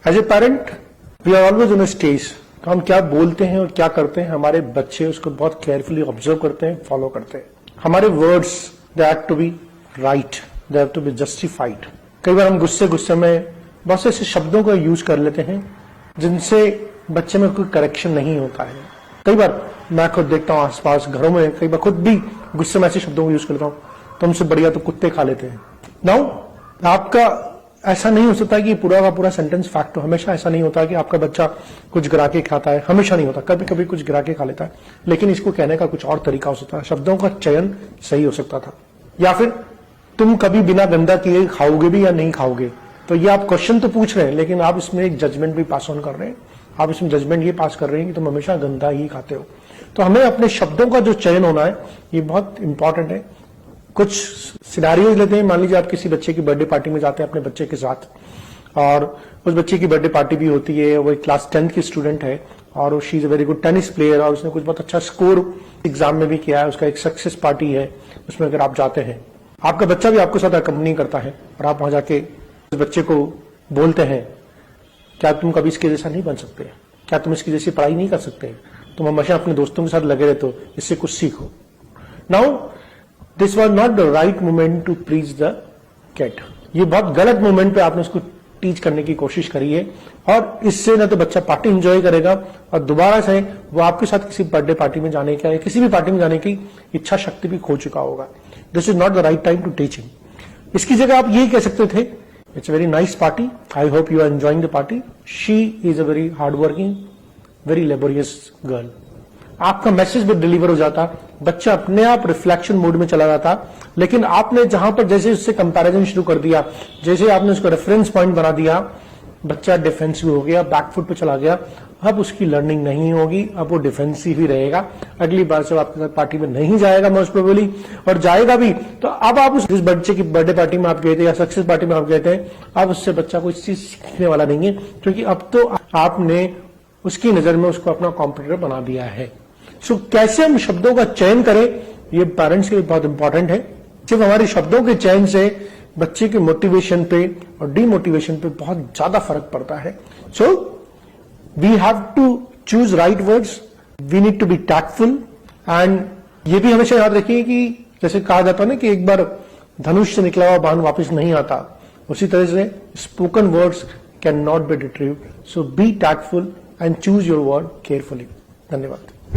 As a parent we are always on a stage. तो हम क्या बोलते हैं और क्या करते हैं, हमारे बच्चे उसको बहुत केयरफुली ऑब्जर्व करते हैं, फॉलो करते हैं। हमारे words they have to be right, they have to be justified. कई बार हम गुस्से में बहुत से ऐसे शब्दों का यूज कर लेते हैं जिनसे बच्चे में कोई करेक्शन नहीं होता है। कई बार मैं खुद देखता हूँ आसपास घरों में, कई बार खुद भी गुस्से में ऐसे शब्दों को यूज करता हूँ, तो हमसे बढ़िया तो कुत्ते खा लेते हैं। नाउ आपका ऐसा नहीं हो सकता कि पूरा का पूरा सेंटेंस फैक्ट हो। हमेशा ऐसा नहीं होता कि आपका बच्चा कुछ गिरा के खाता है, हमेशा नहीं होता, कभी कभी कुछ गिरा के खा लेता है। लेकिन इसको कहने का कुछ और तरीका हो सकता है, शब्दों का चयन सही हो सकता था। या फिर तुम कभी बिना गंदा किए खाओगे भी या नहीं खाओगे। तो ये आप क्वेश्चन तो पूछ रहे हैं, लेकिन आप इसमें एक जजमेंट भी पास ऑन कर रहे हैं। आप इसमें जजमेंट ये पास कर रहे हैं कि तुम हमेशा गंदा ही खाते हो। तो हमें अपने शब्दों का जो चयन होना है ये बहुत इंपॉर्टेंट है। कुछ सिनारियोज लेते हैं। मान लीजिए आप किसी बच्चे की बर्थडे पार्टी में जाते हैं अपने बच्चे के साथ, और उस बच्चे की बर्थडे पार्टी भी होती है, वो क्लास 10th की स्टूडेंट है और she is a very good tennis player और उसने कुछ बहुत अच्छा स्कोर एग्जाम में भी किया है, उसका एक सक्सेस पार्टी है। उसमें अगर आप जाते हैं, आपका बच्चा भी आपके साथ अकम्पनी करता है और आप वहां जाके उस बच्चे को बोलते हैं, क्या तुम कभी इसके जैसा नहीं बन सकते, क्या तुम इसकी जैसी पढ़ाई नहीं कर सकते, तुम हमेशा अपने दोस्तों के साथ लगे रहते हो, इससे कुछ सीखो। Now this was not the right moment to preach the kid. ये बहुत गलत मोमेंट पे आपने उसको टीच करने की कोशिश करी है, और इससे ना तो बच्चा पार्टी एंजॉय करेगा और दोबारा से वो आपके साथ किसी बर्थडे पार्टी में जाने का या किसी भी पार्टी में जाने की इच्छा शक्ति भी खो चुका होगा। This is not the right time to teach him. इसकी जगह आप यही कह सकते थे, it's a very nice party, I hope you are enjoying the party, she is a very hard working, very laborious girl. आपका मैसेज भी deliver हो जाता, बच्चा अपने आप रिफ्लेक्शन मोड में चला जाता। लेकिन आपने जहां पर जैसे उससे कंपैरिजन शुरू कर दिया, जैसे आपने उसको रेफरेंस पॉइंट बना दिया, बच्चा डिफेंसिव हो गया, बैकफुट पे चला गया। अब उसकी लर्निंग नहीं होगी, अब वो डिफेंसिव ही रहेगा। अगली बार जब आपके साथ पार्टी में नहीं जाएगा मोस्ट प्रोबेबली, और जाएगा भी तो अब आप जिस बच्चे की बर्थडे पार्टी में आप गए थे या सक्सेस पार्टी में आप गए थे, अब उससे बच्चा कोई चीज सीखने वाला नहीं है, क्योंकि अब तो आपने उसकी नजर में उसको अपना कॉम्पिटिटर बना दिया है। सो कैसे हम शब्दों का चयन करें, ये पेरेंट्स के लिए बहुत इंपॉर्टेंट है। सिर्फ हमारे शब्दों के चयन से बच्चे के मोटिवेशन पे और डीमोटिवेशन पे बहुत ज्यादा फर्क पड़ता है। So we have to choose right words, we need to be tactful, and ये भी हमेशा याद रखिए कि जैसे कहा जाता है ना कि एक बार धनुष से निकला हुआ बाण वापस नहीं आता, उसी तरह से spoken words can not be retrieved. So be tactful and choose your word carefully. धन्यवाद।